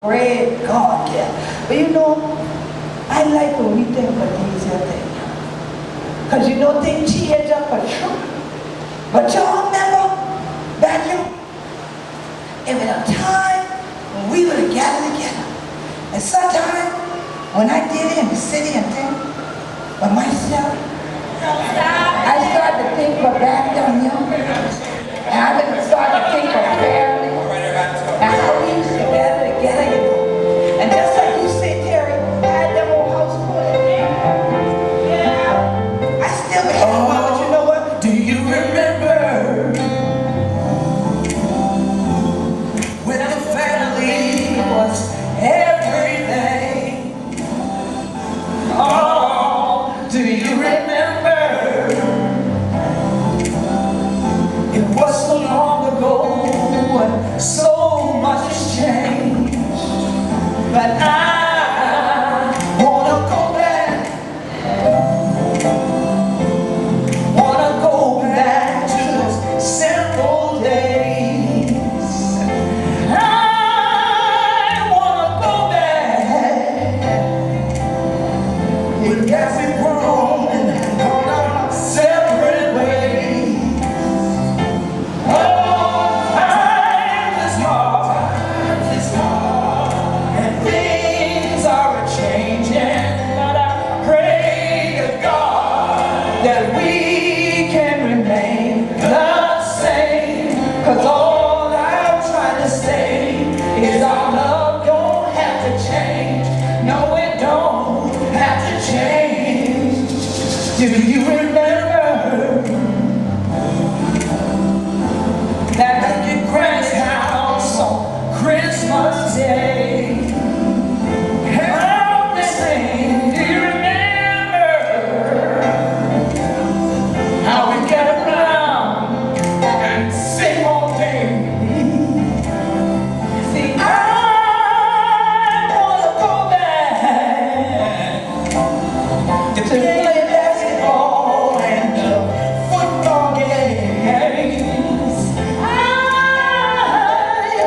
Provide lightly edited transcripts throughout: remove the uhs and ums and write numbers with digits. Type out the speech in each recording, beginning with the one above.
Great God, yeah. But you know, I like when we think of these here things. Because you know things change up for sure. But y'all remember back then, it was a time when we would gather together. And sometimes when I did it in the city and things, by myself, I started to think of back down here. And I began to start to think of family. And how we used to gather together, you know. And just like you said, Terry, I had that old house full of them. Yeah. I still have one, but you know what? Do you remember when the family was everything? Oh, do you remember? It was so long ago and so much has changed. But I wanna go back to those simple days. I wanna go back. But as we've grown and gone our separate ways, oh, time is hard, and things are changing. But I pray to God that we can remain the same. 'Cause all I'm trying to say is our love don't have to change. No, it don't have to change. Do you remember that at your grand's house on Christmas Day? Help me sing. Do you remember how we get around and sing all day? See, I wanna go back to play basketball and football games. I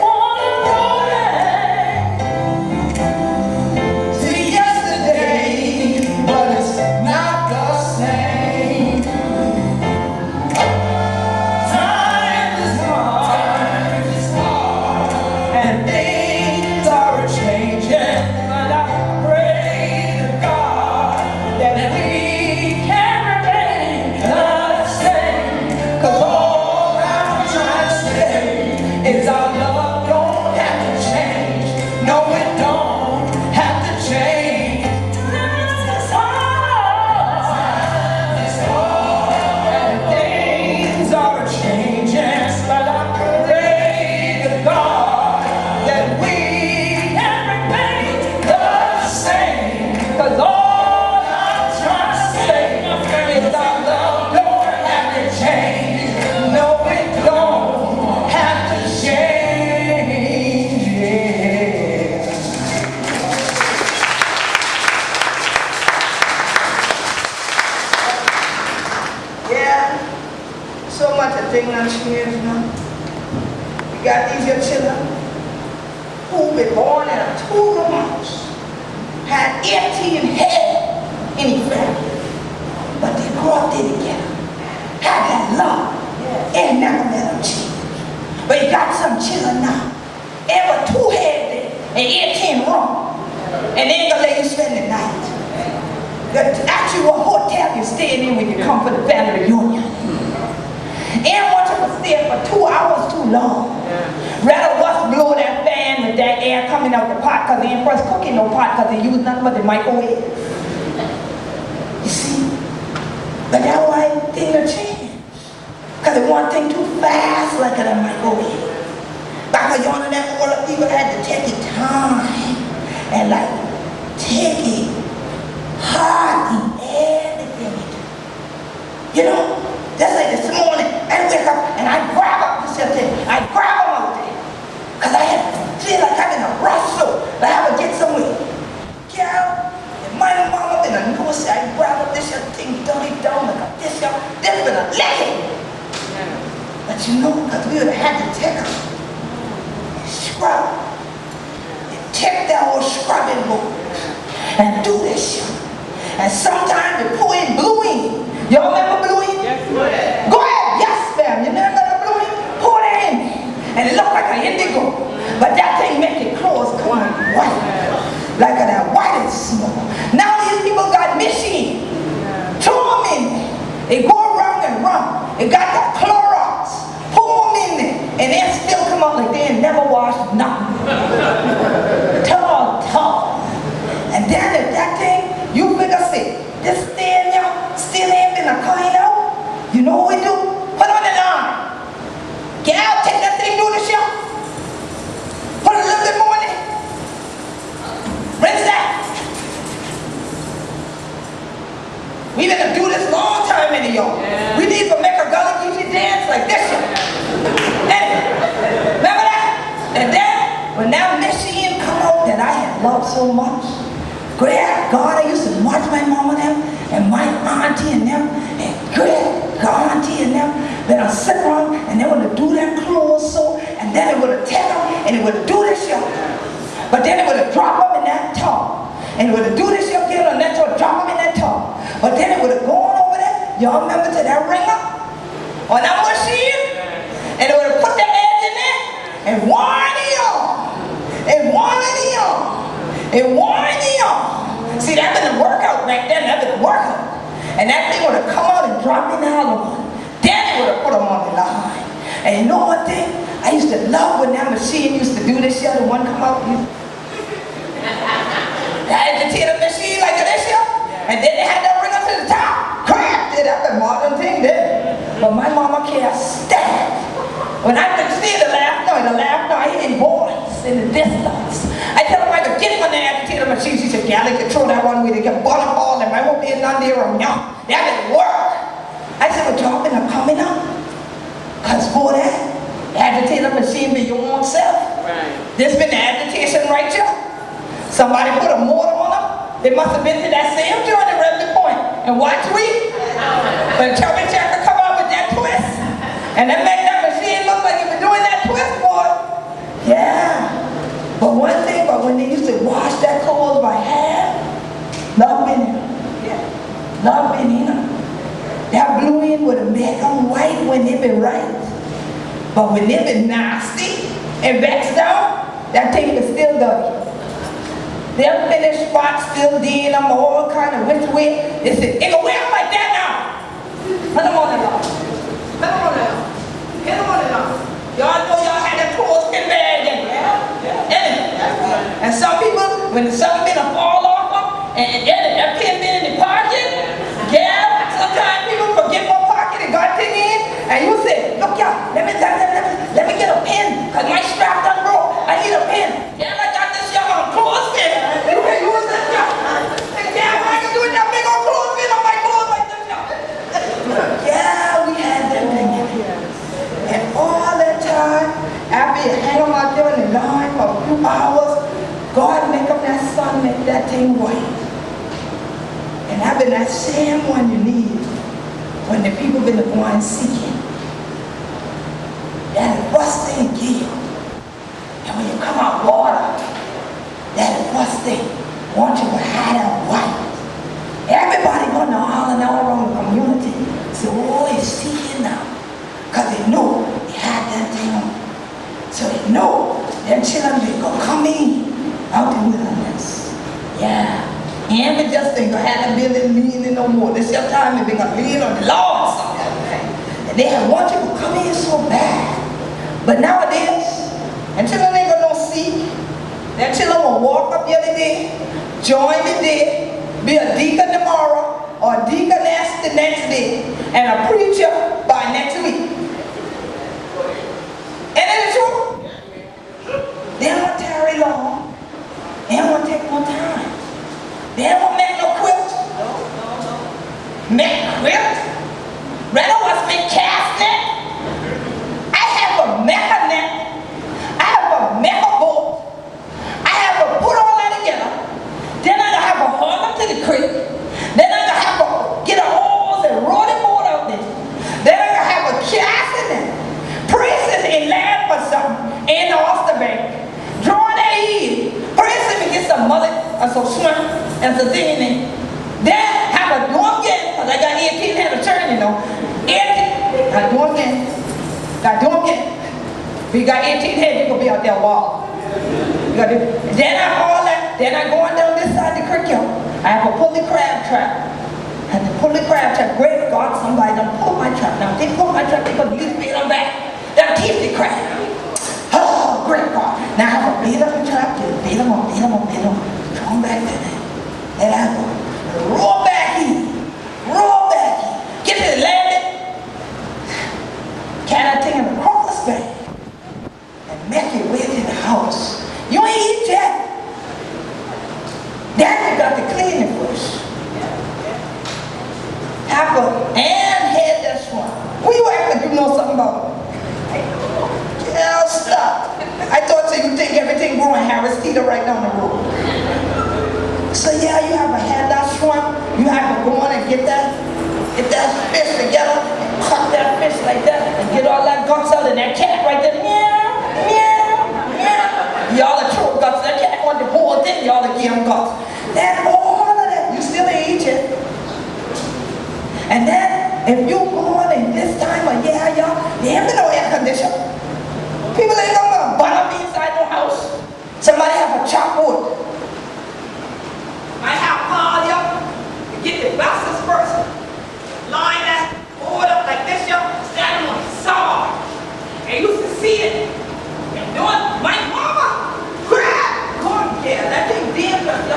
wanna go back to yesterday, but it's not the same. Time is hard, and things are changing. But I pray to God that we can remain the same. 'Cause all I'm trying to say is our love don't have to change. No, it don't have to change. Time is hard, and things are changing. But I pray to God that we can remain the same. 'Cause all I'm trying to say is our love don't have to change. No, it don't have to change. Yeah. So much of thing on here, you know. We got these here children who been born in a two-room house, had empty and head any family, but they grew up there together, had that love, and never let them change. But you got some children now, ever two heads there, and empty wrong, and they ain't gonna let you spend the night. Ask you what hotel you're staying in when you come for the family reunion. And want you to stay for 2 hours too long. Rather us blow that fan with that air coming out the pot, because they ain't first cooking no pot because they use nothing but the microwave. You see? But that's why things are changing. Because they want things too fast like a microwave. Back when you're on that world, people had to take their time and like take it hard in everything. You know? Just like this morning, I wake up and I grab up this thing. I grab them out there. Because I had to feel like I'm in a rush, so I have to get somewhere. Girl, and my mom up in the nose, I grab up this thing, dummy down like this, this been a leg. But you know, because we would have had to take her and scrub and get that old scrubbing board and do this shit. And sometimes they pour in blue in. Y'all remember blue in? Yes, ma'am. Go ahead, yes ma'am. You never got a blue in? Pour that in. And it look like an indigo. But that thing make your clothes come on white. Like that white and small. Now these people got machine. Throw them in there. They go around and round. They got that Clorox. Pour them in there. And they still come out like they ain't never washed nothing. Tall. And then if that thing, you figure see, this thing still ain't been a clean out. You know what we do? Put on the line. Get out, take that thing, do the show. Put a little bit more in it. Rinse that. We've been to do this long time in y'all. Yeah. We need to make a Gullah Geechee dance like this. Remember that? And then, when that machine come out that I had loved so much, God, I used to watch my mom and them, and my auntie and them, and auntie and them, then I'd sit around, and they would do their clothes so, and then they would take them, and they would do this shit. But then they would drop them in that tub, and they would do this shit again on that tub, drop them in that tub. But then they would have gone over there, y'all remember to that ringer, on that machine, and they would have put the edge in there, and wind it on, and wind it on, and wind it on. See, that been a workout right there, that been a workout. And that thing would have come out and dropped in the hollow one. Then they would have put them on the line. And you know one thing? I used to love when that machine used to do this shit, the one come out. That agitator machine like this shit. And then they had to bring up to the top. Crap! That's a modern thing then. But my mama can't stand. When I could see the laugh noise, I hear voice in the distance. I tell her I could get him on the agitator machine. She said, "Yeah, I can throw that one way to get bottom ball and I won't be none there or no. That didn't work." I said, "Well, dropping or coming up?" Because for that, agitator machine be your own self. Right. There's been agitation right here. Somebody put a motor on them. They must have been to that same joint and read the point. And watch we. But Chubby Checker come up with that twist. And that make that machine look like it was doing that twist for it. Yeah. But one thing, when they used to wash that clothes by hand, love been in them. Yeah. Love been in them. That blue in would have made them white when they been right. But when they been nasty and vexed out, that thing is still dirty. Them finished spots still in them, all kind of which way. They said, "It can wear them like that now." Put them on the lawn. Put them on the lawn. Hit them on the lawn. Y'all know y'all had that clothespin bag in. Yeah. And some people, when something been a fall off them, and that pin been in the pocket, yeah, sometimes people forget what pocket it got thing in, and you say, "Look y'all, let me get a pin, because my strap done broke. I need a pin." Yeah, I got this young on clothespin. You can use this young. Yeah, I can do it that big old clothespin on my clothes like this young. Yeah, we had them things. And all that time, after you hang them out there in the line for a few hours, God make up that sun, make that thing white. And I've been that same one you need when the people been going seeking. That the first thing give. And when you come out water, that the first thing want you to have that white. Everybody gonna all and all around the community. So, "Oh, he's seeking now." Because they know he had that thing on. So they know their children they gonna come in out the wilderness. Yeah. And we just think I had to be leaning no more. This your time to be gonna lean on the Lord. And they have want you to come in so bad. But nowadays, and children ain't gonna see. Their children will walk up the other day, join the day, be a deacon tomorrow, or a deaconess the next day, and a preacher by next week. And it is true. They don't tarry long. They don't take no time. They don't make no quilt. Make quilt. Rather was make cast net. I have a mecha net. I have a mecha boat. I have to put all that together. Then I have to haul them to the creek. Then I have to get a hose and roll the boat out there. Then I have to carry so swim, and so thing. Then have a do again, because I got 18 head of turn, you know. 18, I do again. I do again. If you got 18 head, you can be out there wall. You got to, then I all that, then I go on down this side of the creek, yo. I have to pull the crab trap. I had to pull the crab trap. Great God, somebody done pull my trap. Now, if they pull my trap, they could use me on back. They'll keep the crab. Oh, great God. Now I have to beat up the trap, beat them up, beat them up, beat them up. Come back there. Then I go. Roll back in. Roll back in. Get to the landing. Can I take him across the bag and make your way to the house? You ain't eat yet. Then you got to clean it first. Apple and head this one. Who you act like you know something about? Hell, stop. I thought so you think everything growing Harris Teeter right down the road. So yeah, you have a head that swamp. You have to go on and get that fish together and cut that fish like that and get all that guts out, and that cat right there, meow, meow, meow. Y'all are true guts. That cat want the whole thing, y'all are give him guts. Then all of that, you still ain't eat it. And then, if you go on in this time of year, y'all, there ain't no air conditioner. People ain't gonna burn up inside no house. Somebody have a chop wood. I have called you to get the boxes first. Line that board up like this, y'all, standing on the saw. And you used to see it. And doing my mama, crap! Come yeah, that thing dangerous.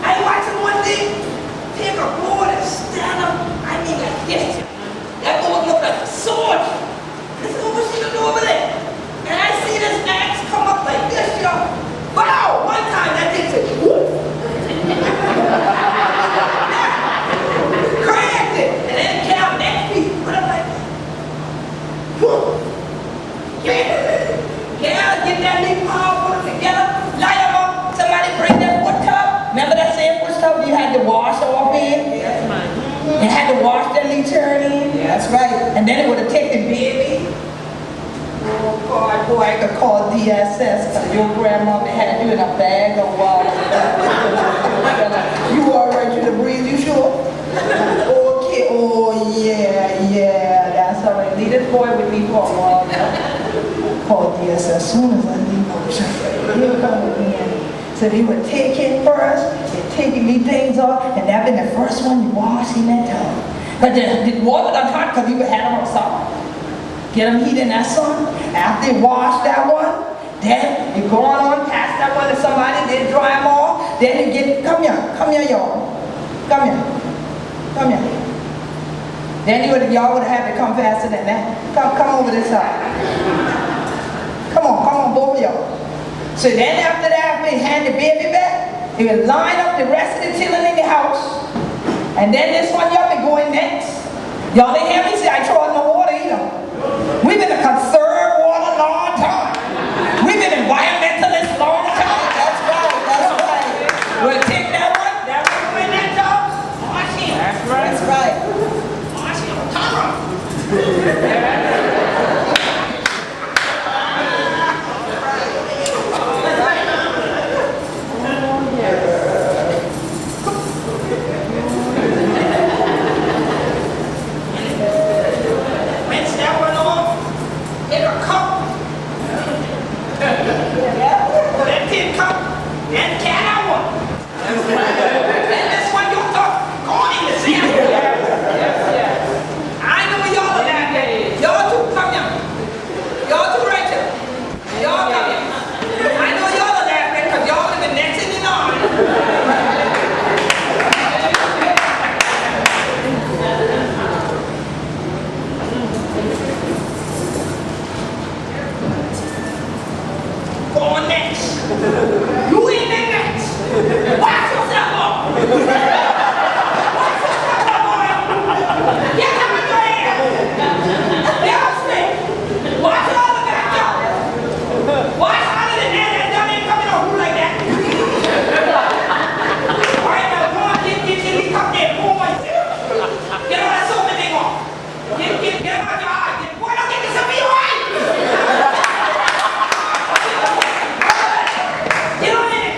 I watching one thing. Take a board and stand up, I mean like this. That board look like a sword. This is what she gonna do over there. And I see this axe come up like this, y'all. Wow! One time that thing said, whoop. Cracked it. And then Cal next week put up like this. Whoop. Cal get that big power, put it together, light them up. Somebody bring that wood tub. Remember that same wood tub you had to wash off in? That's mine. You had to wash that little turn in? Yeah, that's right. And then it would have taken baby. Oh God, boy, I could call DSS because your grandmother had you in a bag of water. You all right, you to breathe, you sure? Okay, oh yeah, that's all right. Leave this boy with me for a while. Call DSS as soon as I leave home. He'll come with me. So they would take it first, they taking these things off, and that been the first one you wash in that tub. But the water done hot because you would have them outside. Get them heat in that sun. After they wash that one, then you go on past that one to somebody, they dry them off. Then you get, come here y'all. Come here. Then y'all would have had to come faster than that. Come over this side. Come on, both of y'all. So then after that, we hand the baby back. He would line up the rest of the children in the house. And then this one y'all be going next. Y'all didn't hear me say I throw in no water either. We've been a conserve water long time. We've been environmentalists long time. That's right. We'll take that one in that tub, wash him. That's right. Wash him, come on. Get on in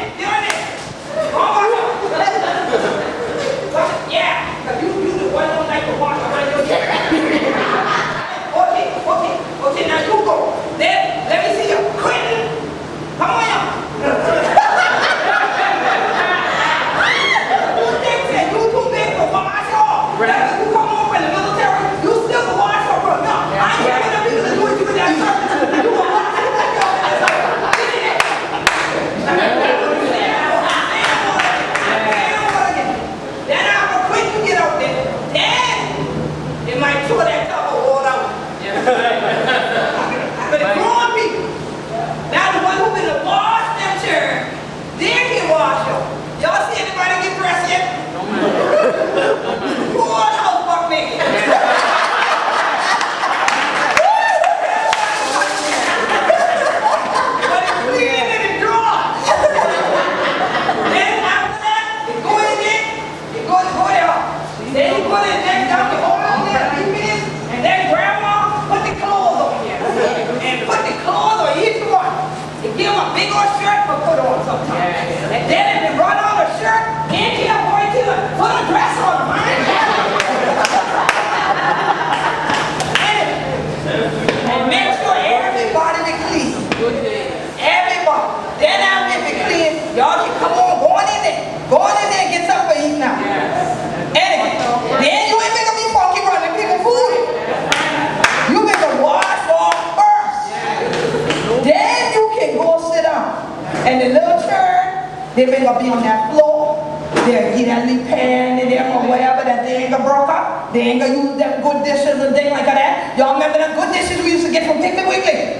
They ain't gonna be on that floor. They'll get that little pan in there or whatever that they ain't gonna broke up. They ain't gonna use them good dishes and things like that. Y'all remember them good dishes we used to get from Piggly Wiggly?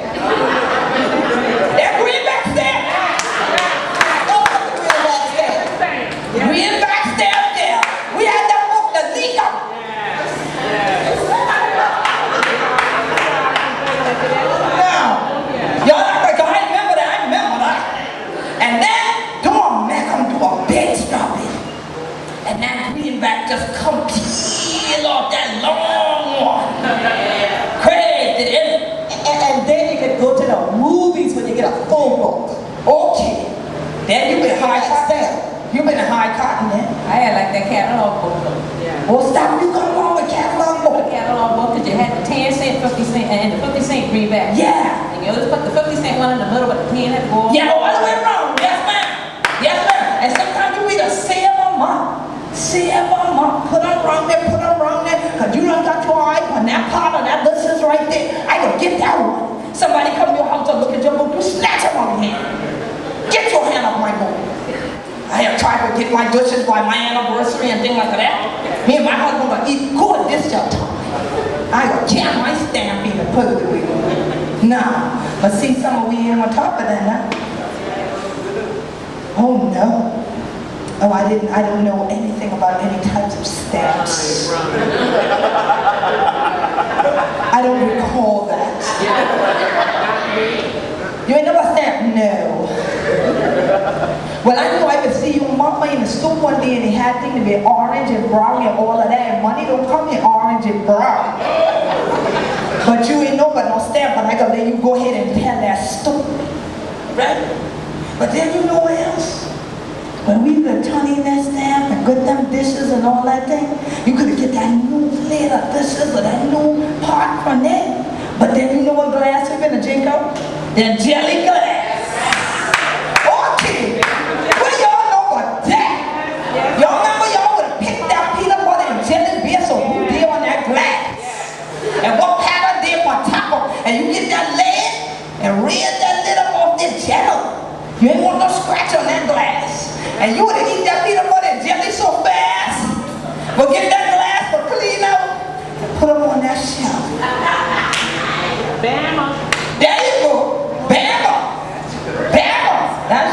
They're greenbacks there. Greenbacks there. We had that book, the leak up. Now, y'all act like I remember that. I remember that. And then, don't make them do a big stopping. And that greenback just come peel off that long one. Crazy, And then you can go to the movies when you get a full book. okay. Then you been high cotton. You been a high cotton then. I had like that catalog book though. Well, stop. You come along with catalog The book. catalog book because you had the 10 cent, 50 cent, and the 50 cent greenback. Yeah. And you always put the 50 cent one in the middle, but the 10 had to go on. Yeah, all the way around. Yes, ma'am. Yes, ma'am. And sometimes you read a save a month. Save a month. Put them around there, put them around there. Because you done got your eye on that part of that list is right there. I can get that one. Somebody come to your house to look at your book, you snatch them on your hand. Get your hand off my book. I have tried to get my dishes by my anniversary and things like that. Me and my husband gonna eat good this time. I gonna jam my stamp in the put it away. Nah, but see, some of we ain't on top of that now. Oh no. Oh, I don't know anything about any types of stamps. I don't recall that. You ain't never stamped? No. Well, I know I could see your mama in the store one day and he had things to be orange and brown and all of that, and money don't come in orange and brown. But you ain't know about no stamp, but I gotta let you go ahead and tell that story. Right? But then you know what else? When we could turn in that stamp and get them dishes and all that thing, you could get that new plate of dishes or that new pot from there. But then you know what glass you're gonna drink up? The jelly glass. Okay. What y'all know about that? Y'all remember y'all would have picked that peanut butter and jelly bits or who did on that glass? And what pattern did for top of, and you get that lid and raise that lid up off this jelly. You ain't want no scratch on that glass. And you would have eaten that peanut butter and jelly so fast. But get that glass for clean out and put them on that shelf. Bama. There you go. Bama. Bama. That's